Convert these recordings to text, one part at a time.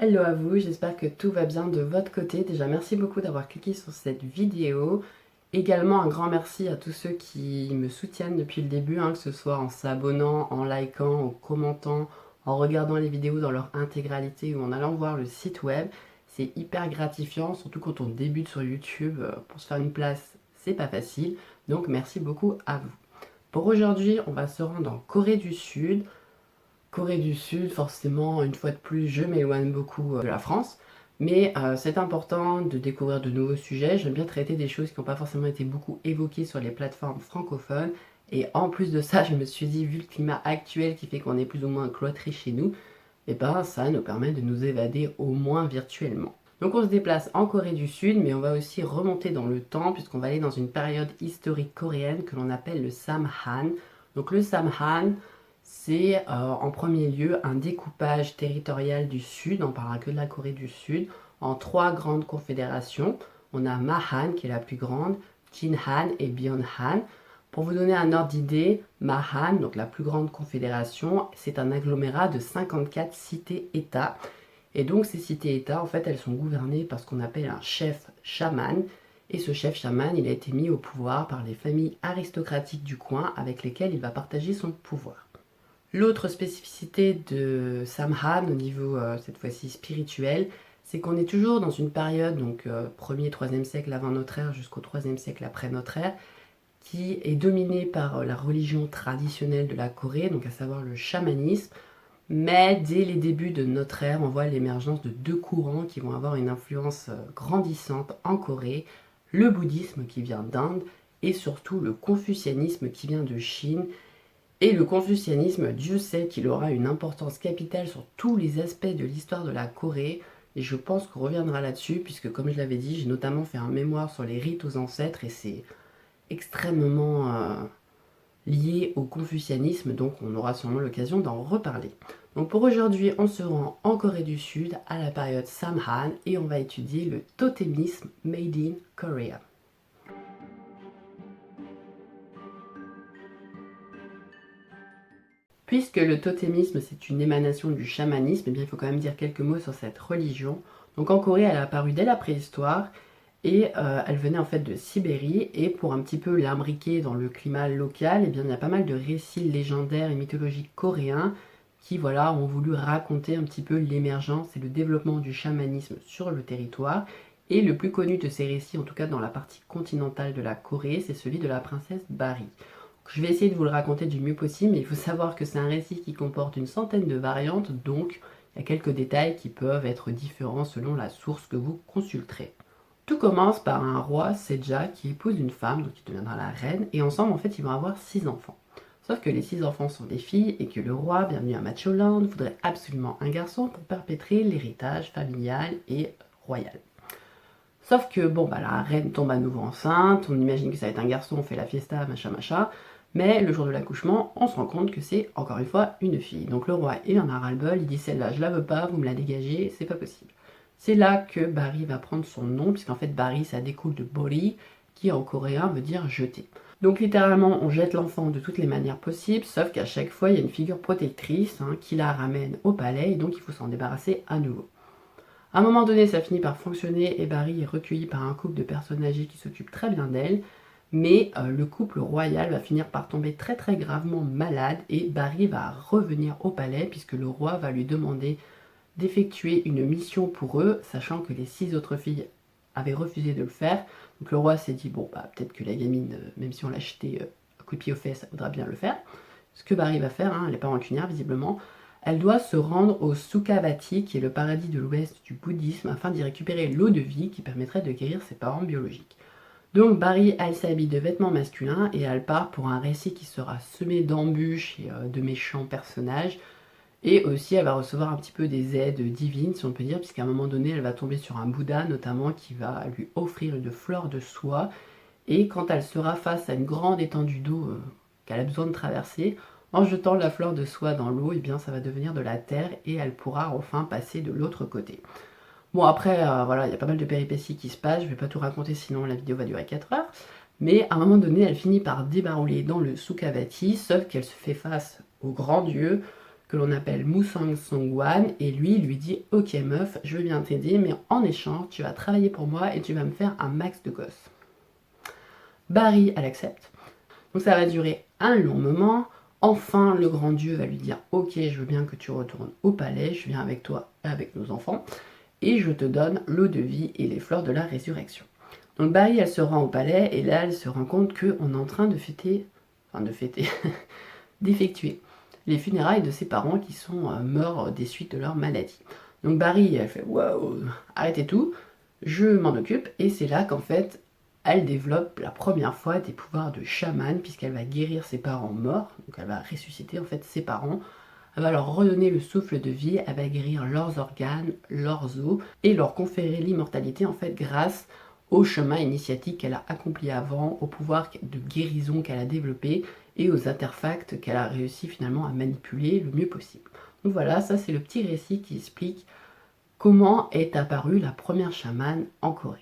Hello à vous, j'espère que tout va bien de votre côté. Déjà, merci beaucoup d'avoir cliqué sur cette vidéo. Également, un grand merci à tous ceux qui me soutiennent depuis le début, que ce soit en s'abonnant, en likant, en commentant, en regardant les vidéos dans leur intégralité ou en allant voir le site web. C'est hyper gratifiant, surtout quand on débute sur YouTube. Pour se faire une place, c'est pas facile. Donc, merci beaucoup à vous. Pour aujourd'hui, on va se rendre en Corée du Sud. Corée du Sud, forcément, une fois de plus, je m'éloigne beaucoup de la France. Mais c'est important de découvrir de nouveaux sujets. J'aime bien traiter des choses qui n'ont pas forcément été beaucoup évoquées sur les plateformes francophones. Et en plus de ça, je me suis dit, vu le climat actuel qui fait qu'on est plus ou moins cloîtré chez nous, et ben ça nous permet de nous évader au moins virtuellement. Donc on se déplace en Corée du Sud, mais on va aussi remonter dans le temps, puisqu'on va aller dans une période historique coréenne que l'on appelle le Samhan. Donc le Samhan, c'est en premier lieu un découpage territorial du Sud, on parlera que de la Corée du Sud, en trois grandes confédérations. On a Mahan qui est la plus grande, Jinhan et Byeonhan. Pour vous donner un ordre d'idée, Mahan, donc la plus grande confédération, c'est un agglomérat de 54 cités-États. Et donc ces cités-États, en fait, elles sont gouvernées par ce qu'on appelle un chef chaman. Et ce chef chaman, il a été mis au pouvoir par les familles aristocratiques du coin avec lesquelles il va partager son pouvoir. L'autre spécificité de Samhan au niveau cette fois-ci spirituel, c'est qu'on est toujours dans une période, donc 1er, 3e siècle avant notre ère jusqu'au 3e siècle après notre ère, qui est dominée par la religion traditionnelle de la Corée, donc à savoir le chamanisme. Mais dès les débuts de notre ère, on voit l'émergence de deux courants qui vont avoir une influence grandissante en Corée, le bouddhisme qui vient d'Inde et surtout le confucianisme qui vient de Chine. Et le confucianisme, Dieu sait qu'il aura une importance capitale sur tous les aspects de l'histoire de la Corée. Et je pense qu'on reviendra là-dessus, puisque comme je l'avais dit, j'ai notamment fait un mémoire sur les rites aux ancêtres, et c'est extrêmement lié au confucianisme, donc on aura sûrement l'occasion d'en reparler. Donc pour aujourd'hui, on se rend en Corée du Sud, à la période Samhan, et on va étudier le totémisme made in Korea. Puisque le totémisme c'est une émanation du chamanisme, eh bien, il faut quand même dire quelques mots sur cette religion. Donc en Corée, elle a apparu dès la préhistoire et elle venait en fait de Sibérie. Et pour un petit peu l'imbriquer dans le climat local, eh bien, il y a pas mal de récits légendaires et mythologiques coréens qui voilà, ont voulu raconter un petit peu l'émergence et le développement du chamanisme sur le territoire. Et le plus connu de ces récits, en tout cas dans la partie continentale de la Corée, c'est celui de la princesse Bari. Je vais essayer de vous le raconter du mieux possible, mais il faut savoir que c'est un récit qui comporte une centaine de variantes, donc il y a quelques détails qui peuvent être différents selon la source que vous consulterez. Tout commence par un roi, Seja, qui épouse une femme, donc qui deviendra la reine, et ensemble, en fait, ils vont avoir 6 enfants. Sauf que les 6 enfants sont des filles, et que le roi, bienvenu à Macholand, voudrait absolument un garçon pour perpétrer l'héritage familial et royal. Sauf que, bon, bah, la reine tombe à nouveau enceinte, on imagine que ça va être un garçon, on fait la fiesta, machin, machin, mais le jour de l'accouchement, on se rend compte que c'est, encore une fois, une fille. Donc le roi, il en a ras-le-bol, il dit celle-là, je la veux pas, vous me la dégagez, c'est pas possible. C'est là que Bari va prendre son nom, puisqu'en fait Bari, ça découle de Bori, qui en coréen veut dire jeter. Donc littéralement, on jette l'enfant de toutes les manières possibles, sauf qu'à chaque fois, il y a une figure protectrice qui la ramène au palais, et donc il faut s'en débarrasser à nouveau. À un moment donné, ça finit par fonctionner et Bari est recueillie par un couple de personnes âgées qui s'occupent très bien d'elle. Mais le couple royal va finir par tomber très très gravement malade et Bari va revenir au palais puisque le roi va lui demander d'effectuer une mission pour eux, sachant que les 6 autres filles avaient refusé de le faire. Donc le roi s'est dit, bon, bah, peut-être que la gamine, même si on l'a acheté à coup de pied aux fesses, ça voudra bien le faire. Ce que Bari va faire, elle n'est pas rancunière visiblement, elle doit se rendre au Sukhavati, qui est le paradis de l'ouest du bouddhisme, afin d'y récupérer l'eau de vie qui permettrait de guérir ses parents biologiques. Donc Bari, elle s'habille de vêtements masculins et elle part pour un récit qui sera semé d'embûches et de méchants personnages. Et aussi, elle va recevoir un petit peu des aides divines, si on peut dire, puisqu'à un moment donné, elle va tomber sur un Bouddha, notamment, qui va lui offrir une fleur de soie. Et quand elle sera face à une grande étendue d'eau qu'elle a besoin de traverser, en jetant la fleur de soie dans l'eau, eh bien, ça va devenir de la terre et elle pourra enfin passer de l'autre côté. Bon, après, voilà, il y a pas mal de péripéties qui se passent, je vais pas tout raconter sinon la vidéo va durer 4 heures. Mais à un moment donné, elle finit par débarrouler dans le Sukhavati, sauf qu'elle se fait face au grand dieu, que l'on appelle Musang Songwan, et lui dit ok meuf, je veux bien t'aider, mais en échange tu vas travailler pour moi et tu vas me faire un max de gosses. Barry, elle accepte. Donc ça va durer un long moment. Enfin, le grand dieu va lui dire ok, je veux bien que tu retournes au palais, je viens avec toi et avec nos enfants, et je te donne l'eau de vie et les fleurs de la résurrection. Donc Barry, elle se rend au palais, et là, elle se rend compte qu'on est en train de fêter, d'effectuer les funérailles de ses parents qui sont morts des suites de leur maladie. Donc Barry, elle fait waouh, arrêtez tout, je m'en occupe, et c'est là qu'en fait, elle développe la première fois des pouvoirs de chaman, puisqu'elle va guérir ses parents morts, donc elle va ressusciter en fait ses parents, elle va leur redonner le souffle de vie, elle va guérir leurs organes, leurs os, et leur conférer l'immortalité en fait grâce au chemin initiatique qu'elle a accompli avant, au pouvoir de guérison qu'elle a développé, et aux artefacts qu'elle a réussi finalement à manipuler le mieux possible. Donc voilà, ça c'est le petit récit qui explique comment est apparue la première chamane en Corée.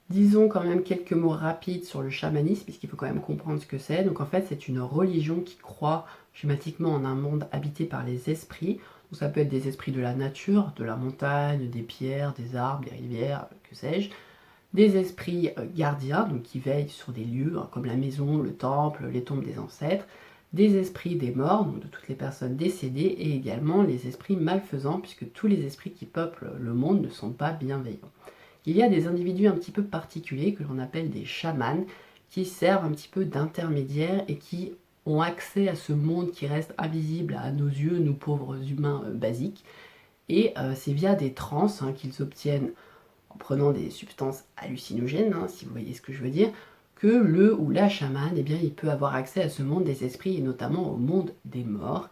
Disons quand même quelques mots rapides sur le chamanisme, puisqu'il faut quand même comprendre ce que c'est. Donc en fait, c'est une religion qui croit schématiquement en un monde habité par les esprits. Donc ça peut être des esprits de la nature, de la montagne, des pierres, des arbres, des rivières, que sais-je. Des esprits gardiens, donc qui veillent sur des lieux, hein, comme la maison, le temple, les tombes des ancêtres. Des esprits des morts, donc de toutes les personnes décédées, et également les esprits malfaisants, puisque tous les esprits qui peuplent le monde ne sont pas bienveillants. Il y a des individus un petit peu particuliers que l'on appelle des chamans qui servent un petit peu d'intermédiaires et qui ont accès à ce monde qui reste invisible à nos yeux, nous pauvres humains basiques. Et c'est via des transes qu'ils obtiennent, en prenant des substances hallucinogènes, si vous voyez ce que je veux dire, que le ou la chamane, eh bien, il peut avoir accès à ce monde des esprits et notamment au monde des morts.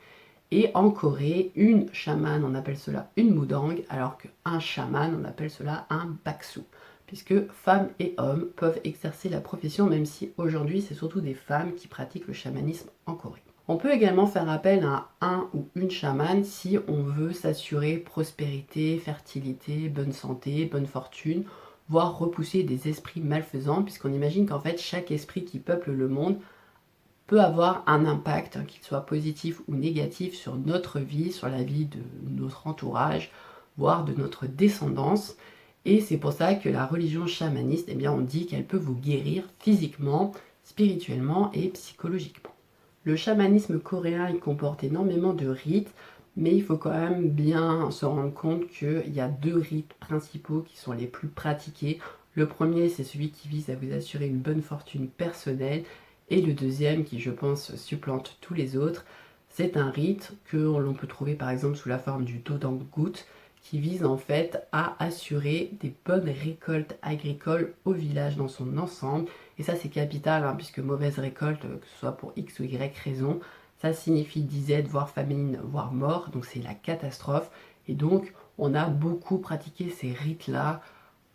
Et en Corée, une chamane, on appelle cela une mudang, alors qu'un chaman, on appelle cela un baksu. Puisque femmes et hommes peuvent exercer la profession, même si aujourd'hui c'est surtout des femmes qui pratiquent le chamanisme en Corée. On peut également faire appel à un ou une chamane si on veut s'assurer prospérité, fertilité, bonne santé, bonne fortune, voire repousser des esprits malfaisants, puisqu'on imagine qu'en fait chaque esprit qui peuple le monde peut avoir un impact, qu'il soit positif ou négatif, sur notre vie, sur la vie de notre entourage, voire de notre descendance. Et c'est pour ça que la religion chamaniste, eh bien, on dit qu'elle peut vous guérir physiquement, spirituellement et psychologiquement. Le chamanisme coréen, il comporte énormément de rites, mais il faut quand même bien se rendre compte qu'il y a deux rites principaux qui sont les plus pratiqués. Le premier, c'est celui qui vise à vous assurer une bonne fortune personnelle, et le deuxième, qui je pense supplante tous les autres, c'est un rite que l'on peut trouver par exemple sous la forme du Dodanggut, qui vise en fait à assurer des bonnes récoltes agricoles au village dans son ensemble. Et ça c'est capital, puisque mauvaise récolte, que ce soit pour X ou Y raison, ça signifie disette, voire famine, voire mort, donc c'est la catastrophe. Et donc on a beaucoup pratiqué ces rites-là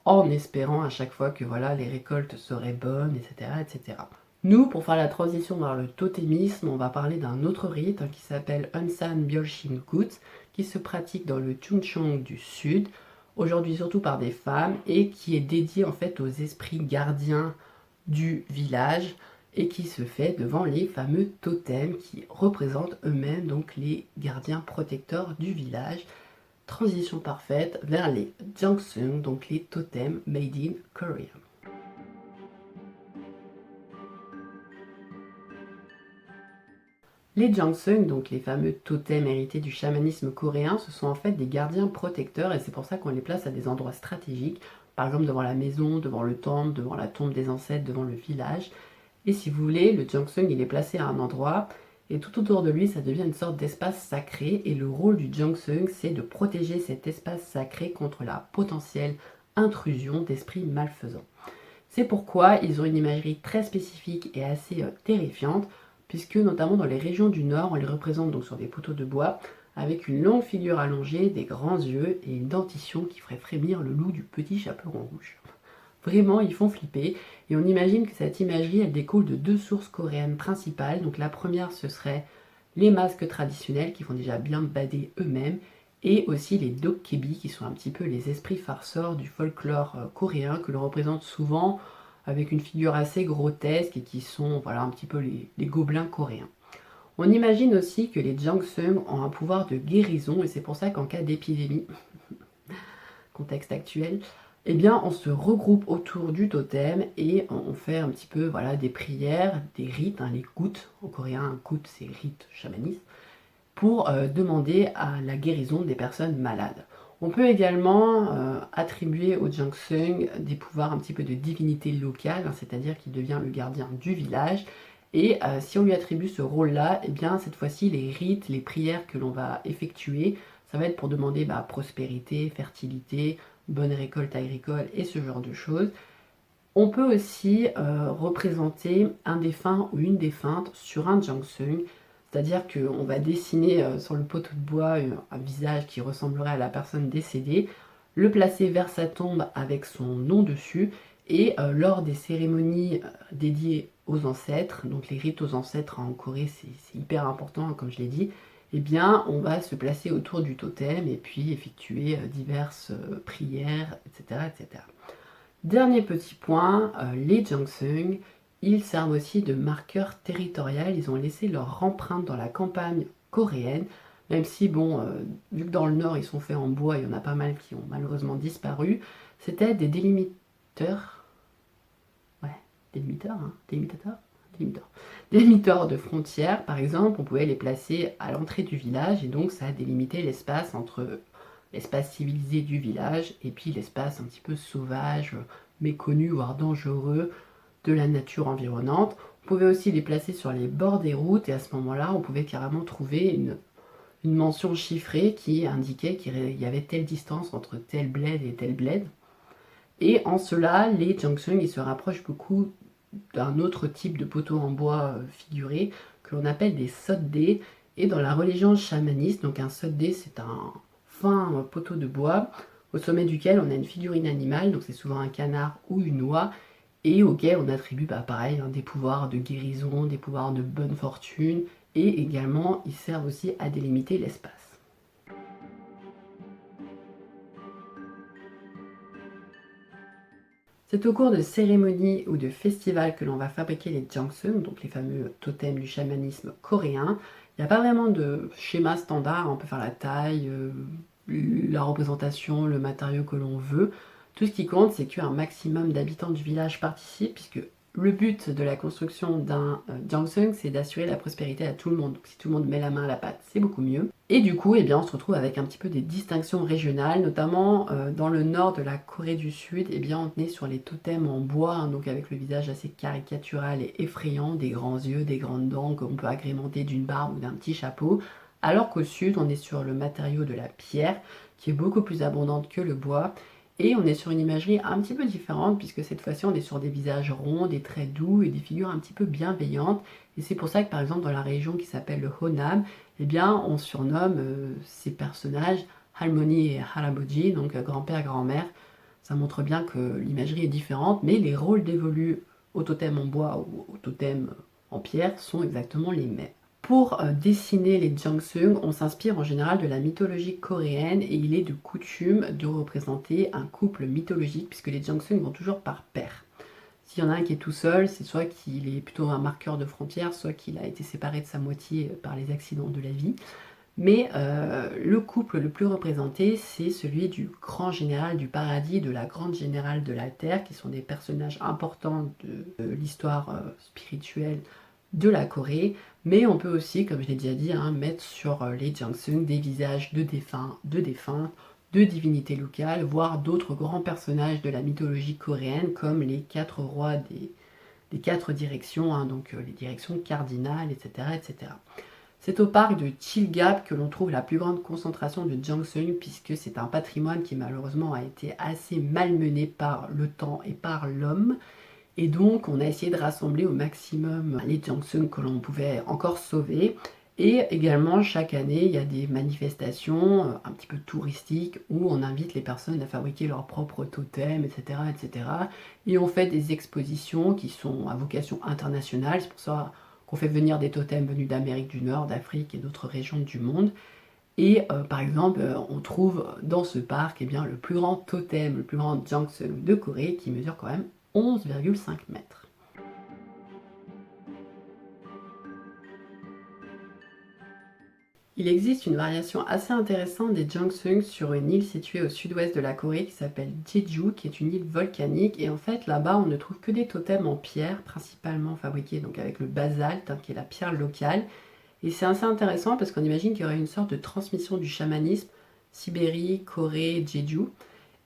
en espérant à chaque fois que voilà, les récoltes seraient bonnes, etc., etc. Nous, pour faire la transition vers le totémisme, on va parler d'un autre rite qui s'appelle Unsan Byolshin Gut, qui se pratique dans le Chungcheong du Sud, aujourd'hui surtout par des femmes, et qui est dédié en fait aux esprits gardiens du village, et qui se fait devant les fameux totems qui représentent eux-mêmes donc les gardiens protecteurs du village. Transition parfaite vers les Jangseung, donc les totems made in Korea. Les Jangseung, donc les fameux totems hérités du chamanisme coréen, ce sont en fait des gardiens protecteurs, et c'est pour ça qu'on les place à des endroits stratégiques, par exemple devant la maison, devant le temple, devant la tombe des ancêtres, devant le village. Et si vous voulez, le Jangseung il est placé à un endroit, et tout autour de lui ça devient une sorte d'espace sacré, et le rôle du Jangseung c'est de protéger cet espace sacré contre la potentielle intrusion d'esprits malfaisants. C'est pourquoi ils ont une imagerie très spécifique et assez terrifiante, puisque notamment dans les régions du Nord, on les représente donc sur des poteaux de bois, avec une longue figure allongée, des grands yeux et une dentition qui ferait frémir le loup du petit chaperon rouge. Vraiment, ils font flipper, et on imagine que cette imagerie, elle découle de deux sources coréennes principales. Donc la première, ce serait les masques traditionnels, qui font déjà bien bader eux-mêmes, et aussi les dokkebi, qui sont un petit peu les esprits farceurs du folklore coréen, que l'on représente souvent avec une figure assez grotesque, et qui sont voilà, un petit peu les gobelins coréens. On imagine aussi que les Jansung ont un pouvoir de guérison et c'est pour ça qu'en cas d'épidémie, contexte actuel, eh bien on se regroupe autour du totem et on fait un petit peu voilà, des prières, des rites, hein, les gouttes, en coréen un gout c'est rite chamaniste, pour demander à la guérison des personnes malades. On peut également attribuer au Jansung des pouvoirs un petit peu de divinité locale, hein, c'est-à-dire qu'il devient le gardien du village. Et si on lui attribue ce rôle-là, eh bien cette fois-ci, les rites, les prières que l'on va effectuer, ça va être pour demander prospérité, fertilité, bonne récolte agricole et ce genre de choses. On peut aussi représenter un défunt ou une défunte sur un Jansung, c'est-à-dire qu'on va dessiner sur le poteau de bois un visage qui ressemblerait à la personne décédée, le placer vers sa tombe avec son nom dessus, et lors des cérémonies dédiées aux ancêtres, donc les rites aux ancêtres en Corée c'est hyper important comme je l'ai dit, eh bien on va se placer autour du totem et puis effectuer diverses prières, etc., etc. Dernier petit point, les Jansung, ils servent aussi de marqueurs territoriaux, ils ont laissé leur empreinte dans la campagne coréenne, même si, bon, vu que dans le nord ils sont faits en bois, il y en a pas mal qui ont malheureusement disparu, c'était des délimiteurs, ouais, délimiteurs, hein, délimiteurs de frontières, par exemple, on pouvait les placer à l'entrée du village, et donc ça a délimité l'espace entre l'espace civilisé du village et puis l'espace un petit peu sauvage, méconnu, voire dangereux de la nature environnante. On pouvait aussi les placer sur les bords des routes et à ce moment-là, on pouvait carrément trouver une mention chiffrée qui indiquait qu'il y avait telle distance entre tel bled et tel bled. Et en cela, les Jansung, ils se rapprochent beaucoup d'un autre type de poteau en bois figuré que l'on appelle des sotde. Et dans la religion chamaniste, donc un sotde, c'est un fin poteau de bois au sommet duquel on a une figurine animale, donc c'est souvent un canard ou une oie, et auquel on attribue pareil des pouvoirs de guérison, des pouvoirs de bonne fortune, et également ils servent aussi à délimiter l'espace. C'est au cours de cérémonies ou de festivals que l'on va fabriquer les Jansung, donc les fameux totems du chamanisme coréen. Il n'y a pas vraiment de schéma standard, on peut faire la taille, la représentation, le matériau que l'on veut. Tout ce qui compte, c'est qu'un maximum d'habitants du village participent, puisque le but de la construction d'un Jansung, c'est d'assurer la prospérité à tout le monde. Donc si tout le monde met la main à la pâte, c'est beaucoup mieux. Et du coup, eh bien, on se retrouve avec un petit peu des distinctions régionales, notamment dans le nord de la Corée du Sud, eh bien, on est sur les totems en bois, hein, donc avec le visage assez caricatural et effrayant, des grands yeux, des grandes dents qu'on peut agrémenter d'une barbe ou d'un petit chapeau, alors qu'au sud, on est sur le matériau de la pierre, qui est beaucoup plus abondante que le bois, et on est sur une imagerie un petit peu différente, puisque cette fois-ci, on est sur des visages ronds, des traits doux et des figures un petit peu bienveillantes, et c'est pour ça que, par exemple, dans la région qui s'appelle le Honam, eh bien, on surnomme ces personnages Halmoni et Haraboji, donc grand-père, grand-mère. Ça montre bien que l'imagerie est différente, mais les rôles dévolus au totem en bois ou au totem en pierre sont exactement les mêmes. Pour dessiner les Jansung, on s'inspire en général de la mythologie coréenne et il est de coutume de représenter un couple mythologique puisque les Jansung vont toujours par paire. S'il y en a un qui est tout seul, c'est soit qu'il est plutôt un marqueur de frontières, soit qu'il a été séparé de sa moitié par les accidents de la vie. Mais le couple le plus représenté, c'est celui du grand général du paradis, de la grande générale de la terre, qui sont des personnages importants de l'histoire spirituelle de la Corée. Mais on peut aussi, comme je l'ai déjà dit, mettre sur les Jansung des visages de défunts, de défuntes, de divinités locales, voire d'autres grands personnages de la mythologie coréenne, comme les 4 rois des 4 directions, donc les directions cardinales, etc. etc. C'est au parc de Chilgap que l'on trouve la plus grande concentration de Jansung, puisque c'est un patrimoine qui malheureusement a été assez malmené par le temps et par l'homme. Et donc on a essayé de rassembler au maximum les Jansung que l'on pouvait encore sauver. Et également chaque année il y a des manifestations un petit peu touristiques où on invite les personnes à fabriquer leurs propres totems, etc., etc. Et on fait des expositions qui sont à vocation internationale, c'est pour ça qu'on fait venir des totems venus d'Amérique du Nord, d'Afrique et d'autres régions du monde. Et par exemple, on trouve dans ce parc le plus grand totem, le plus grand Jansung de Corée qui mesure quand même 11,5 mètres. Il existe une variation assez intéressante des Jeongseung sur une île située au sud-ouest de la Corée qui s'appelle Jeju, qui est une île volcanique. Et en fait, là-bas, on ne trouve que des totems en pierre, principalement fabriqués donc avec le basalte, qui est la pierre locale. Et c'est assez intéressant parce qu'on imagine qu'il y aurait une sorte de transmission du chamanisme, Sibérie, Corée, Jeju.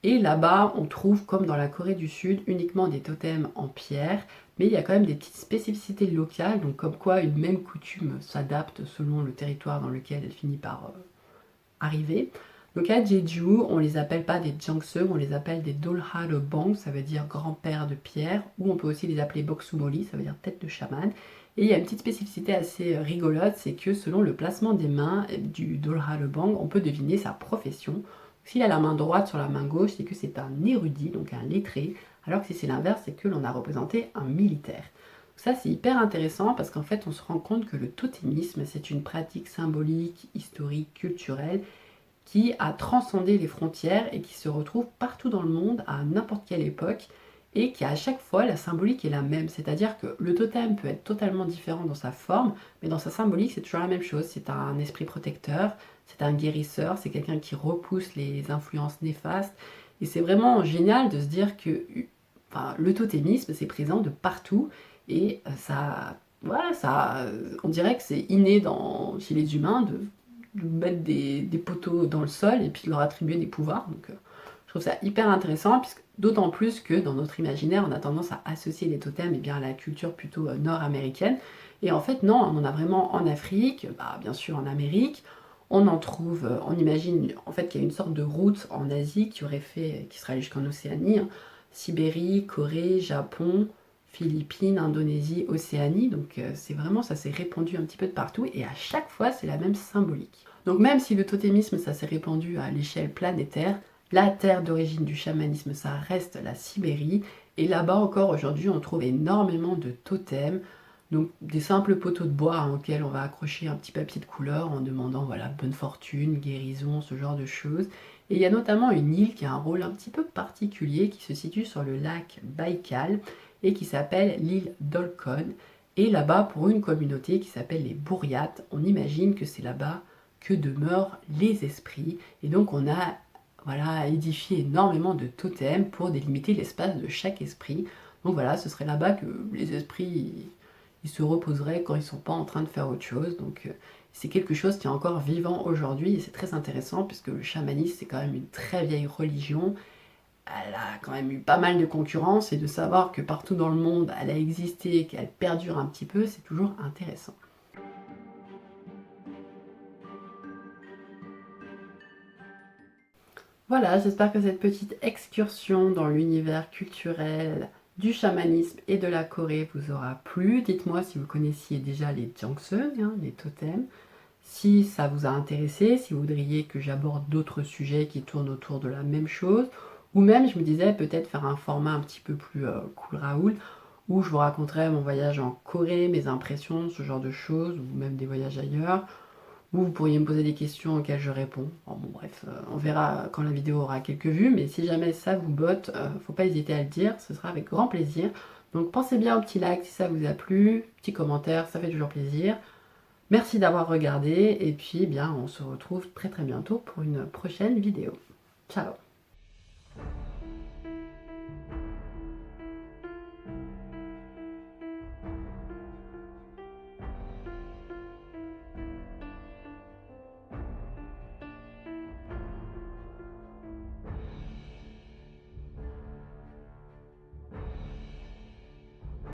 Et là-bas, on trouve, comme dans la Corée du Sud, uniquement des totems en pierre, mais il y a quand même des petites spécificités locales, donc comme quoi une même coutume s'adapte selon le territoire dans lequel elle finit par arriver. Donc à Jeju, on les appelle pas des Jeongseung, on les appelle des Dolharebong, ça veut dire grand-père de pierre, ou on peut aussi les appeler Boksumoli, ça veut dire tête de chaman. Et il y a une petite spécificité assez rigolote, c'est que selon le placement des mains du Dolharebong, on peut deviner sa profession. S'il a la main droite sur la main gauche, c'est que c'est un érudit, donc un lettré, alors que si c'est l'inverse, c'est que l'on a représenté un militaire. Ça, c'est hyper intéressant parce qu'en fait, on se rend compte que le totémisme, c'est une pratique symbolique, historique, culturelle, qui a transcendé les frontières et qui se retrouve partout dans le monde à n'importe quelle époque et qui à chaque fois la symbolique est la même. C'est-à-dire que le totem peut être totalement différent dans sa forme, mais dans sa symbolique c'est toujours la même chose. C'est un esprit protecteur, c'est un guérisseur, c'est quelqu'un qui repousse les influences néfastes. Et c'est vraiment génial de se dire que le totémisme c'est présent de partout et on dirait que c'est inné chez les humains de mettre des poteaux dans le sol et puis de leur attribuer des pouvoirs. Donc je trouve ça hyper intéressant, d'autant plus que dans notre imaginaire, on a tendance à associer les totems bien, à la culture plutôt nord-américaine. Et en fait, non, on en a vraiment en Afrique, bien sûr en Amérique. On en trouve, on imagine en fait qu'il y a une sorte de route en Asie qui serait allée jusqu'en Océanie, hein. Sibérie, Corée, Japon, Philippines, Indonésie, Océanie, donc c'est vraiment, ça s'est répandu un petit peu de partout et à chaque fois c'est la même symbolique. Donc même si le totémisme ça s'est répandu à l'échelle planétaire, la terre d'origine du chamanisme ça reste la Sibérie et là-bas encore aujourd'hui on trouve énormément de totems, donc des simples poteaux de bois auxquels on va accrocher un petit papier de couleur en demandant voilà bonne fortune, guérison, ce genre de choses. Et il y a notamment une île qui a un rôle un petit peu particulier qui se situe sur le lac Baïkal et qui s'appelle l'île d'Olkhon. Et là-bas, pour une communauté qui s'appelle les Bouriates, on imagine que c'est là-bas que demeurent les esprits. Et donc on a édifié énormément de totems pour délimiter l'espace de chaque esprit. Donc voilà, ce serait là-bas que les esprits ils se reposeraient quand ils ne sont pas en train de faire autre chose. Donc c'est quelque chose qui est encore vivant aujourd'hui et c'est très intéressant puisque le chamanisme c'est quand même une très vieille religion. Elle a quand même eu pas mal de concurrence et de savoir que partout dans le monde elle a existé et qu'elle perdure un petit peu, c'est toujours intéressant. Voilà, j'espère que cette petite excursion dans l'univers culturel du chamanisme et de la Corée vous aura plu. Dites-moi si vous connaissiez déjà les Jeongseung, les totems, si ça vous a intéressé, si vous voudriez que j'aborde d'autres sujets qui tournent autour de la même chose, ou même je me disais peut-être faire un format un petit peu plus cool Raoul, où je vous raconterai mon voyage en Corée, mes impressions, ce genre de choses, ou même des voyages ailleurs. Ou vous pourriez me poser des questions auxquelles je réponds. Bon bref, on verra quand la vidéo aura quelques vues, mais si jamais ça vous botte, faut pas hésiter à le dire, ce sera avec grand plaisir. Donc pensez bien au petit like si ça vous a plu, petit commentaire, ça fait toujours plaisir. Merci d'avoir regardé, et puis on se retrouve très très bientôt pour une prochaine vidéo. Ciao!